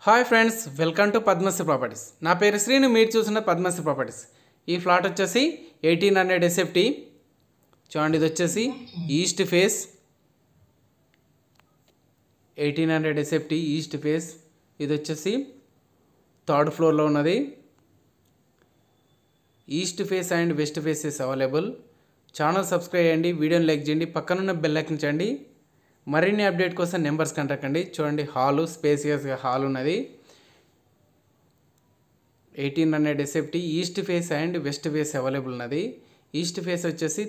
Hi friends, welcome to Padmashri properties. నా పేరు శ్రీను, మీరు చూసిన పద్మశ్రీ ప్రాపర్టీస్. ఈ ఫ్లాట్ వచ్చేసి 1800 ఎస్ఎఫ్టీ. చూడండి, ఇది వచ్చేసి east face 1800 SFT east face. ఇది వచ్చేసి థర్డ్ ఫ్లోర్లో ఉన్నది. East face and west faces available. Channel subscribe చేయండి, వీడియోని లైక్ చేయండి, పక్కనున్న బెల్ ఐకాన్ చేయండి. మరిన్ని అప్డేట్ కోసం నెంబర్స్ కాంటాక్ట్ కండి. చూడండి, హాలు స్పేసియస్గా హాల్ ఉన్నది. 1800 SFT east face and west face available ఉన్నది. ఈస్ట్ ఫేస్ వచ్చేసి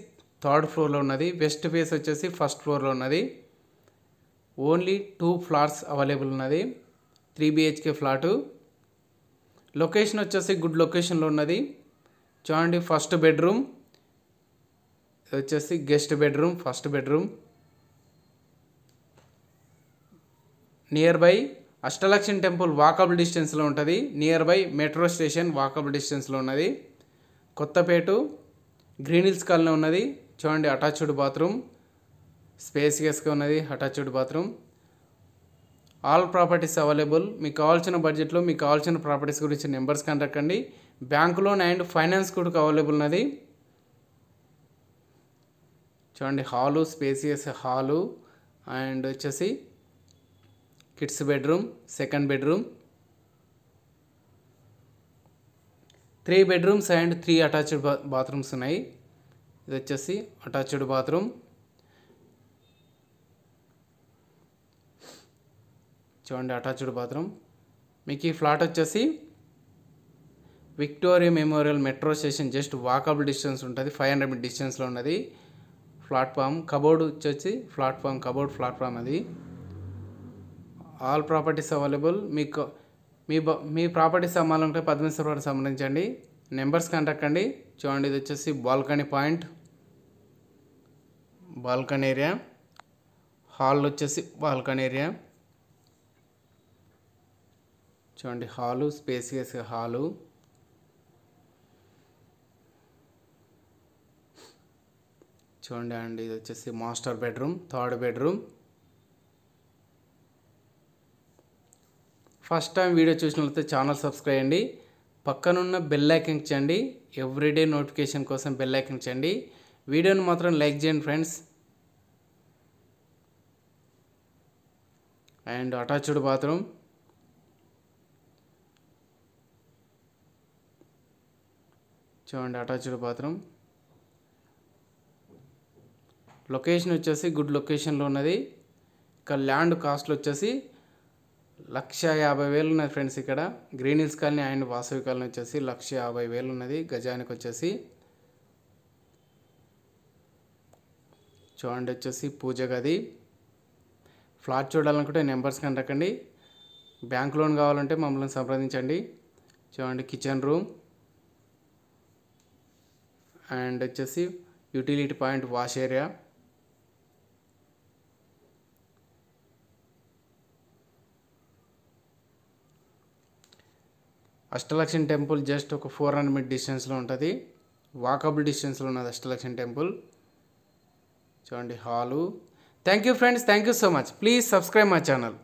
థర్డ్ ఫ్లోర్లో ఉన్నది, వెస్ట్ ఫేస్ వచ్చేసి ఫస్ట్ ఫ్లోర్లో ఉన్నది. ఓన్లీ 2 ఫ్లాట్స్ అవైలబుల్ ఉన్నది. 3 BHK ఫ్లాటు. లొకేషన్ వచ్చేసి గుడ్ లొకేషన్లో ఉన్నది. చూడండి, ఫస్ట్ బెడ్రూమ్, ఇది వచ్చేసి guest bedroom, first bedroom. Near by Ashtalakshmi temple walkable డిస్టెన్స్లో ఉంటుంది. Near by metro station walkable డిస్టెన్స్లో ఉన్నది. కొత్తపేట గ్రీన్ హిల్స్ కాలనీ ఉన్నది. చూడండి, అటాచ్డ్ బాత్రూమ్, స్పేసియస్గా ఉన్నది. Attached bathroom. All properties available. మీకు కావాల్సిన బడ్జెట్లో మీకు కావాల్సిన ప్రాపర్టీస్ గురించి నెంబర్స్ కాంటాక్ట్ కండి. బ్యాంక్ లోన్ అండ్ ఫైనాన్స్ కూడా అవైలబుల్ ఉన్నది. చూడండి, హాలు స్పేసియస్ హాలు అండ్ వచ్చేసి kids bedroom, second bedroom. 3 bedrooms and 3 attached bathrooms ఉన్నాయి. ఇది వచ్చేసి అటాచ్డ్ బాత్రూమ్. చూడండి, అటాచ్డ్ బాత్రూమ్. మీకు ఈ ఫ్లాట్ వచ్చేసి Victoria memorial metro station just walkable distance ఉంటుంది. 500 మీటర్ డిస్టెన్స్లో ఉన్నది. ప్లాట్ఫామ్ కబోర్డ్ వచ్చేసి ప్లాట్ఫామ్ కబోర్డ్ ప్లాట్ఫామ్ అది. All properties available. మీకు మీ ప్రాపర్టీస్ అమ్మాలంటే పద్మశ్రీ ప్రాపర్టీస్ సంబంధించండి. నెంబర్స్ కాంటాక్ట్ అండి. చూడండి, ఇది వచ్చేసి balcony point, balcony area. Hall వచ్చేసి బాల్కనీ ఏరియా. చూడండి, హాలు స్పేసియస్ హాలు. చూడండి అండి, ఇది వచ్చేసి master bedroom, third bedroom. First time video చూసినట్లయితే ఛానల్ సబ్స్క్రైబ్ చేయండి, పక్కనున్న బెల్ ఐకాన్ చేయండి. ఎవ్రీడే నోటిఫికేషన్ కోసం బెల్ ఐకాన్ చేయండి. వీడియోని మాత్రం లైక్ చేయండి ఫ్రెండ్స్. And attached bathroom. చూడండి, అటాచ్డ్ బాత్రూమ్. లొకేషన్ వచ్చేసి గుడ్ లొకేషన్లో ఉన్నది. ఇక్కడ ల్యాండ్ కాస్ట్లు వచ్చేసి 1,50,000 ఉన్నది ఫ్రెండ్స్. ఇక్కడ green hills colony and Vasavi colony వచ్చేసి 1,50,000 ఉన్నది గజానికి వచ్చేసి. చూడండి, వచ్చేసి పూజ గది. ఫ్లాట్ చూడాలనుకుంటే నెంబర్స్ కంటకండి. బ్యాంక్ లోన్ కావాలంటే మమ్మల్ని సంప్రదించండి. చూడండి, కిచెన్ రూమ్ అండ్ వచ్చేసి utility point, wash area. Ashtalakshmi temple just ఒక 400 మీటర్ డిస్టెన్స్లో ఉంటుంది. వాకబుల్ డిస్టెన్స్లో ఉన్నది అష్టలక్ష్మి టెంపుల్. చూడండి, hall. Thank you friends, thank you so much. Please subscribe my channel.